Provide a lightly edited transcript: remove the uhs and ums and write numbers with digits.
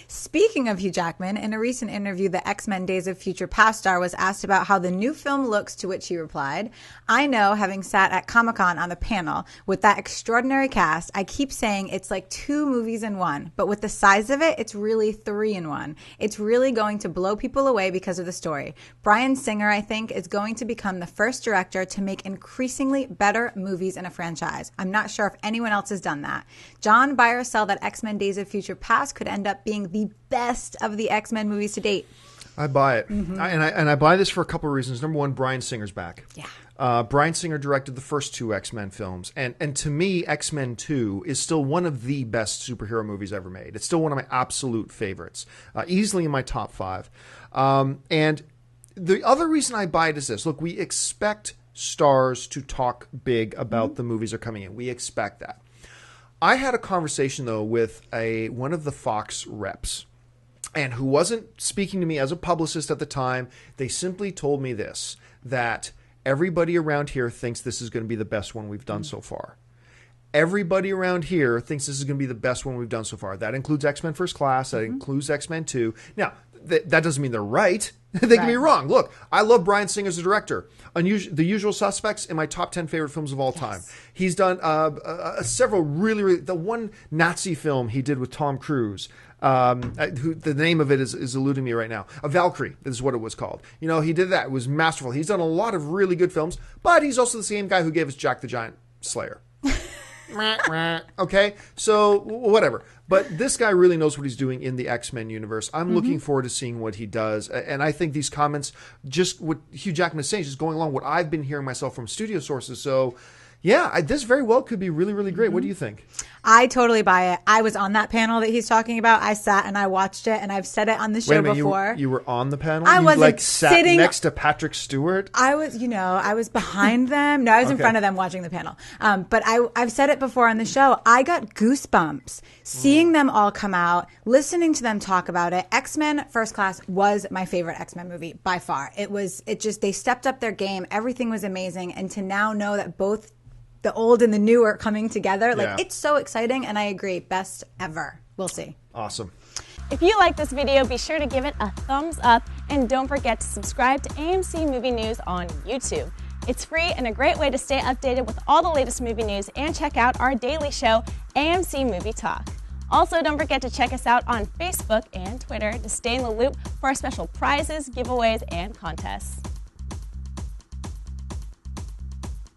Speaking of Hugh Jackman, in a recent interview, the X-Men Days of Future Past star was asked about how the new film looks, to which he replied, "I know, having sat at Comic-Con on the panel with that extraordinary cast, I keep saying it's like 2 movies in one, but with the size of it, it's really 3 in one. It's really going to blow people away because of the story. Bryan Singer, I think, is going to become the first director to make increasingly better movies in a franchise. I'm not sure if anyone else has done that. John, buy or sell that X-Men Days of Future Past could end up being the best of the X-Men movies to date." I buy it. And I buy this for a couple of reasons. Number one, Bryan Singer's back. Yeah. Bryan Singer directed the first 2 X-Men films. And to me, X-Men 2 is still one of the best superhero movies ever made. It's still one of my absolute favorites. Easily in my top 5. And the other reason I buy it is this. Look, we expect stars to talk big about the movies that are coming in. We expect that. I had a conversation, though, with one of the Fox reps, and who wasn't speaking to me as a publicist at the time. They simply told me this, that everybody around here thinks this is going to be the best one we've done so far. Everybody around here thinks this is going to be the best one we've done so far. That includes X-Men First Class. That includes X-Men 2. Now, that doesn't mean they're right. They can be wrong. Look, I love Bryan Singer as a director. The Usual Suspects in my top 10 favorite films of all time. He's done several really, the one Nazi film he did with Tom Cruise, the name of it is eluding me right now. Valkyrie is what it was called. You know, he did that. It was masterful. He's done a lot of really good films, but he's also the same guy who gave us Jack the Giant Slayer. Okay, so whatever. But this guy really knows what he's doing in the X-Men universe. I'm looking forward to seeing what he does. And I think these comments, just what Hugh Jackman is saying, is just going along what I've been hearing myself from studio sources. So, yeah, this very well could be really, really great. What do you think? I totally buy it. I was on that panel that he's talking about. I sat and I watched it, and I've said it on the show before. You were on the panel? I wasn't sat sitting next to Patrick Stewart? I was behind them. No, I was in front of them watching the panel. But I've said it before on the show. I got goosebumps seeing them all come out, listening to them talk about it. X-Men First Class was my favorite X-Men movie by far. They stepped up their game. Everything was amazing. And to now know that both the old and the new are coming together. It's so exciting, and I agree. Best ever. We'll see. Awesome. If you like this video, be sure to give it a thumbs up, and don't forget to subscribe to AMC Movie News on YouTube. It's free and a great way to stay updated with all the latest movie news, and check out our daily show, AMC Movie Talk. Also, don't forget to check us out on Facebook and Twitter to stay in the loop for our special prizes, giveaways, and contests.